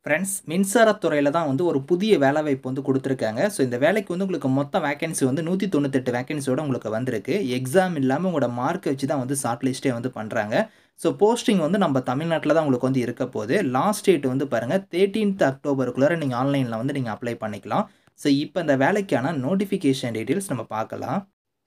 Friends மின்சாரத்துறையில தான் வந்து ஒரு புதிய வேலைவாய்ப்பு வந்து குடுத்துருக்காங்க. ஸோ இந்த வேலைக்கு வந்து உங்களுக்கு மொத்த வேக்கன்சி வந்து 198 வேக்கன்சியோட உங்களுக்கு வந்திருக்கு. எக்ஸாம் இல்லாம உங்களோட மார்க்க வச்சு தான் வந்து ஷார்ட் லிஸ்ட்டே வந்து பண்றாங்க. ஸோ போஸ்டிங் வந்து நம்ம தமிழ்நாட்ல தான் உங்களுக்கு வந்து இருக்க போது. லாஸ்ட் டேட் வந்து பாருங்க 13த் அக்டோபருக்குள்ளார நீங்க ஆன்லைன்ல வந்து நீங்க அப்ளை பண்ணிக்கலாம். ஸோ இப்ப இந்த வேலைக்கான நோட்டிஃபிகேஷன் டீட்டெயில்ஸ் நம்ம பார்க்கலாம்.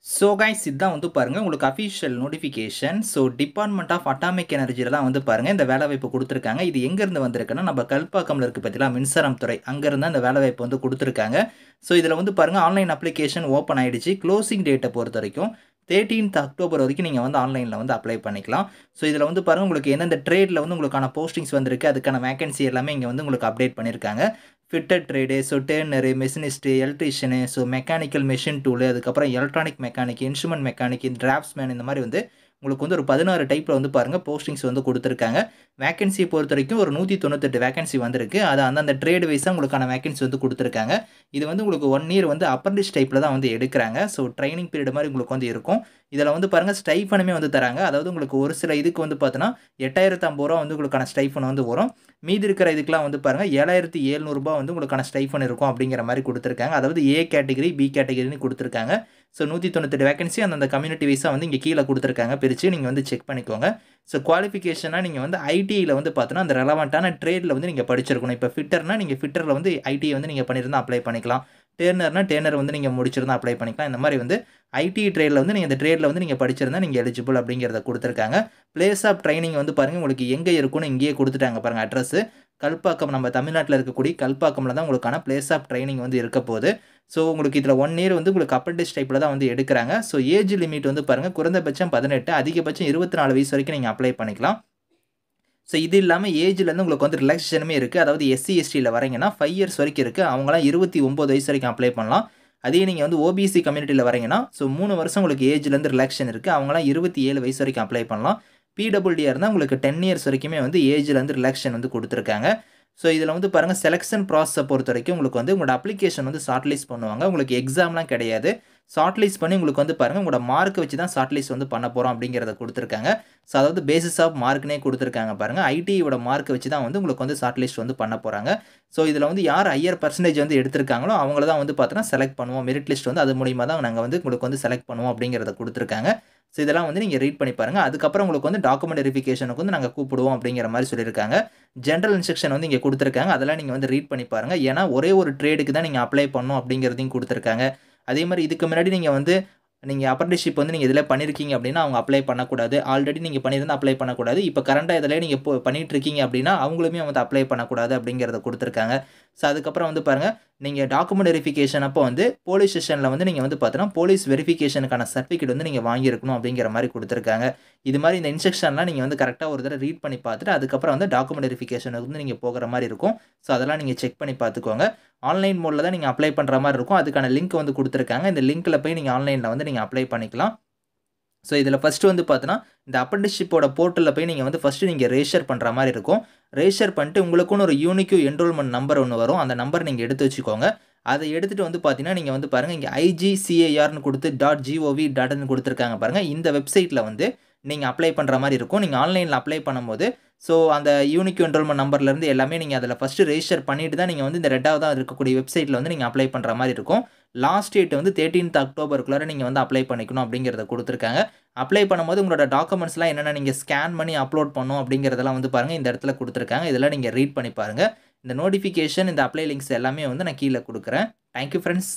ஸோ கைஸ் இதான் வந்து பாருங்க உங்களுக்கு official notification. So department of atomic எனர்ஜில தான் வந்து பாருங்க இந்த வேலைவாய்ப்பு குடுத்துருக்காங்க. இது எங்கேருந்து வந்திருக்குன்னா, நம்ம கல்பாக்கம்ல இருக்கு பார்த்தீங்களா, மின்சாரம் துறை. அங்கருந்து இந்த வேலைவாய்ப்பு வந்து குடுத்துருக்காங்க. ஸோ இதில வந்து பாருங்க ஆன்லைன் அப்ளிகேஷன் ஓப்பன் ஆயிடுச்சு. குளோசிங் டேட்ட பொறுத்தவரைக்கும் 13த் அக்டோபர் வரைக்கும் நீங்க வந்து ஆன்லைன்ல வந்து அப்ளை பண்ணிக்கலாம். ஸோ இதில வந்து பாருங்க உங்களுக்கு எந்தெந்த ட்ரேட்ல வந்து உங்களுக்கான போஸ்டிங்ஸ் வந்திருக்கு, அதுக்கான வேக்கன்சி எல்லாமே இங்க வந்து உங்களுக்கு அப்டேட் பண்ணியிருக்காங்க. Fitter trade, so turner, machinist, electrician, so mechanical machine tool, அதுக்கப்புறம் electronic mechanic, instrument mechanic, draughtsman இந்த மாரி வந்து உங்களுக்கு வந்து ஒரு 16 டைப்ல வந்து பாருங்க போஸ்டிங்ஸ் வந்து குடுத்துருக்காங்க. வேக்கன்சிய பொறுத்தவரைக்கும் ஒரு 198 வேக்கன்சி வந்திருக்கு. அது அந்தந்த ட்ரேட் வைஸா உங்களுக்கான வேக்கன்சி வந்து குடுத்துருக்காங்க. இது வந்து உங்களுக்கு 1 இயர் வந்து அப்ரண்டிஸ் டைப்ல தான் வந்து எடுக்குறாங்க. ஸோ ட்ரெய்னிங் பீரியட் மாரி உங்களுக்கு வந்து இருக்கும். இதில வந்து பாருங்க ஸ்டைஃபனுமே வந்து தராங்க. அதாவது உங்களுக்கு ஒரு சில இதுக்கு வந்து பார்த்தீங்கன்னா, ரூ. 8,050 வந்து உங்களுக்கான ஸ்டைஃபன் வந்து வரும். மீதி இருக்கிற இதுக்கெல்லாம் வந்து பாருங்க ரூ. 7,700 வந்து உங்களுக்கான ஸ்டைஃபன் இருக்கும் அப்படிங்கிற மாரி குடுத்துருக்காங்க. அதாவது ஏ கேட்டகரி, பி கேட்டகரின்னு குடுத்துருக்காங்க. ஸோ 198 வேக்கன்சி அந்தந்த கம்யூனிட்டி வைஸா வந்து இங்க கீழ குடுத்துருக்காங்க பிரிச்சு. நீங்க வந்து செக் பண்ணிக்கோங்க. ஸோ குவாலிஃபிகேஷனா நீங்க வந்து ஐடில வந்து பார்த்தீங்கன்னா, அந்த ரெலவன்ட்டான ட்ரேட்ல வந்து நீங்க படிச்சிருக்கணும். இப்ப ஃபிட்டர்னா நீங்க ஃபிட்டர்ல வந்து ஐடிஐ வந்து நீங்க பண்ணியிருந்தா அப்ளை பண்ணிக்கலாம். டேர்னர்னா டேர்னர் வந்து நீங்க முடிச்சிருந்தா அப்ளை பண்ணிக்கலாம். இந்த மாரி வந்து ஐடி ட்ரேட்ல வந்து நீங்க இந்த ட்ரேட்ல வந்து நீங்க படிச்சிருந்தா நீங்க எலிஜிபிள் அப்படிங்கிறத குடுத்துருக்காங்க. பிளேஸ் ஆஃப் ட்ரெய்னிங் வந்து பாருங்க உங்களுக்கு எங்க இருக்குன்னு இங்கேயே குடுத்துட்டாங்க பாருங்க அட்ரஸு. கல்பாக்கம் நம்ம தமிழ்நாட்ல இருக்கக்கூடிய கல்பாக்கம்ல தான் உங்களுக்கான பிளேஸ் ஆஃப் ட்ரெய்னிங் வந்து இருக்க போது. ஸோ உங்களுக்கு இதில 1 இயர் வந்து உங்களுக்கு அப்ரண்டிஸ் டைப்ல தான் வந்து எடுக்குறாங்க. ஸோ ஏஜ் லிமிட் வந்து பாருங்க குறைந்தபட்சம் 18 அதிகபட்சம் 24 வயசு வரைக்கும் நீங்க அப்ளை பண்ணிக்கலாம். ஸோ இது இல்லாம ஏஜ்லேருந்து உங்களுக்கு வந்து ரிலாக்சேஷனுமே இருக்கு. அதாவது எஸ்சி, எஸ்டில வரீங்கன்னா 5 இயர்ஸ் வரைக்கும் இருக்கு. அவங்கலாம் 29 வயசு வரைக்கும் அப்ளை பண்ணலாம். அதே நீங்க வந்து ஓபிசி கம்யூனிட்டில வரீங்கன்னா, ஸோ 3 வருஷம் உங்களுக்கு ஏஜ்லேருந்து ரிலாக்சேஷன் இருக்கு. அவங்கலாம் 27 வயசு வரைக்கும் அப்ளை பண்ணலாம். பிடபிள்யூடியா இருந்தா உங்களுக்கு 10 இயர்ஸ் வரைக்குமே வந்து ஏஜ்லேருந்து ரிலாக்சேஷன் வந்து குடுத்துருக்காங்க. ஸோ இதில வந்து பாருங்க செலக்ஷன் ப்ராசஸ பொறுத்தவரைக்கும் உங்களுக்கு வந்து உங்களோட அப்ளிகேஷன் வந்து ஷார்ட் லிஸ்ட் பண்ணுவாங்க. உங்களுக்கு எக்ஸாம்லாம் கிடையாது. ஷார்ட் லிஸ்ட் பண்ணி உங்களுக்கு வந்து பாருங்க உங்களோட மார்க்க வச்சு தான் ஷார்ட் லிஸ்ட் வந்து பண்ண போறோம் அப்படிங்கிறத குடுத்துருக்காங்க. ஸோ அதாவது பேசிஸ் ஆஃப் மார்க்னே குடுத்துருக்காங்க பாருங்க. ஐடியோட மார்க்க வச்சு தான் வந்து உங்களுக்கு வந்து ஷார்ட் லிஸ்ட் வந்து பண்ண போறாங்க. ஸோ இதில வந்து யார் ஹையர் பெர்சன்டேஜ் வந்து எடுத்திருக்காங்களோ, அவங்கள தான் வந்து பார்த்தீங்கன்னா செலக்ட் பண்ணுவோம். மெரிட் லிஸ்ட் வந்து அது மூலியமா தான் நாங்க வந்து உங்களுக்கு வந்து செலக்ட் பண்ணுவோம் அப்படிங்கிறத குடுத்துருக்காங்க. ஸோ இதெல்லாம் வந்து நீங்க ரீட் பண்ணி பாருங்க. அதுக்கப்புறம் உங்களுக்கு வந்து டாக்குமெண்ட் வெரிஃபிகேஷனுக்கு வந்து நாங்க கூப்பிடுவோம் அப்படிங்கிற மாரி சொல்லியிருக்காங்க. ஜெனரல் இன்ஸ்ட்ரக்ஷன் வந்து இங்க குடுத்துருக்காங்க. அதெல்லாம் நீங்க வந்து ரீட் பண்ணி பாருங்க. ஏன்னா ஒரே ஒரு ட்ரேடுக்கு தான் நீங்க அப்ளை பண்ணணும் அப்படிங்கிறதையும் குடுத்துருக்காங்க. அதே மாரி இதுக்கு முன்னாடி நீங்க அப்ரண்டிஸ்ஷிப் வந்து நீங்க இதில பண்ணியிருக்கீங்க அப்படின்னா, அவங்க அப்ளை பண்ணக்கூடாது. ஆல்ரெடி நீங்க பண்ணியிருந்தா அப்ளை பண்ணக்கூடாது. இப்ப கரண்ட்டா இதிலயே நீங்க பண்ணிட்டு இருக்கீங்க அப்படின்னா, அவங்களுமே வந்து அப்ளை பண்ணக்கூடாது அப்படிங்கிறத குடுத்துருக்காங்க. ஸோ அதுக்கப்புறம் வந்து பாருங்க, நீங்க டாக்குமெண்ட் வெரிஃபிகேஷன் அப்போ வந்து போலீஸ் ஸ்டேஷன்ல வந்து நீங்க வந்து பார்த்தீங்கன்னா, போலீஸ் வெரிஃபிகேஷனுக்கான சர்டிஃபிகேட் வந்து நீங்க வாங்கியிருக்கணும் அப்படிங்கிற மாரி குடுத்துருக்காங்க. இது மாரி இந்த இன்ஸ்ட்ரக்ஷன்லாம் நீங்க வந்து கரெக்ட்டா ஒரு தடவ ரீட் பண்ணி பார்த்துட்டு, அதுக்கப்புறம் வந்து டாக்குமெண்ட் வெரிஃபிகேஷனுக்கு வந்து நீங்க போகுற மாரி இருக்கும். ஸோ அதெல்லாம் நீங்க செக் பண்ணி பார்த்துக்கோங்க. ஆன்லைன் மோட்ல தான் நீங்க அப்ளை பண்ற மாரி இருக்கும். அதுக்கான லிங்க் வந்து குடுத்துருக்காங்க. இந்த லிங்க்ல போய் நீங்க ஆன்லைன்ல வந்து நீங்க அப்ளை பண்ணிக்கலாம். ஸோ இதில ஃபர்ஸ்ட்டு வந்து பார்த்தீங்கன்னா, இந்த அப்ரண்டிஸ்ஷிப்போட போர்ட்டல்ல போய் நீங்க வந்து ஃபர்ஸ்ட்டு நீங்க ரெஜிஸ்டர் பண்ற மாரி இருக்கும். ரெஜிஸ்டர் பண்ணிட்டு உங்களுக்குன்னு ஒரு யூனிக் என்ரோல்மென்ட் நம்பர் ஒண்ணு வரும். அந்த நம்பர் நீங்க எடுத்து வச்சுக்கோங்க. அத எடுத்துட்டு வந்து பார்த்தீங்கன்னா, நீங்க வந்து பாருங்க இங்க IGCARன்னு குடுத்து .gov.in குடுத்துருக்காங்க பாருங்க. இந்த வெப்சைட்ல வந்து நீங்க அப்ளை பண்ற மாரி இருக்கும். நீங்க ஆன்லைன்ல அப்ளை பண்ணும்போது, ஸோ அந்த யூனிக் என்ரோல்மென்ட் நம்பர்லேருந்து எல்லாமே நீங்க அதில ஃபர்ஸ்ட்டு ரெஜிஸ்டர் பண்ணிட்டு தான் நீங்க வந்து இந்த 2வதா இருக்கக்கூடிய வெப்சைட்ல வந்து நீங்க அப்ளை பண்ற மாரி இருக்கும். லாஸ்ட் டேட் வந்து 13த் அக்டோபருக்குள்ளார நீங்க வந்து அப்ளை பண்ணிக்கணும் அப்படிங்கிறத குடுத்துருக்காங்க. அப்ளை பண்ணும்போது உங்களோட டாக்குமெண்ட்ஸ்லாம் என்னென்ன நீங்க ஸ்கேன் பண்ணி அப்லோட் பண்ணணும் அப்படிங்கிறதெல்லாம் வந்து பாருங்க இந்த இடத்துல குடுத்துருக்காங்க. இதெல்லாம் நீங்க ரீட் பண்ணி பாருங்க. இந்த நோட்டிஃபிகேஷன், இந்த அப்ளை லிங்க்ஸ் எல்லாமே வந்து நான் கீழ குடுக்குறேன். Thank you friends.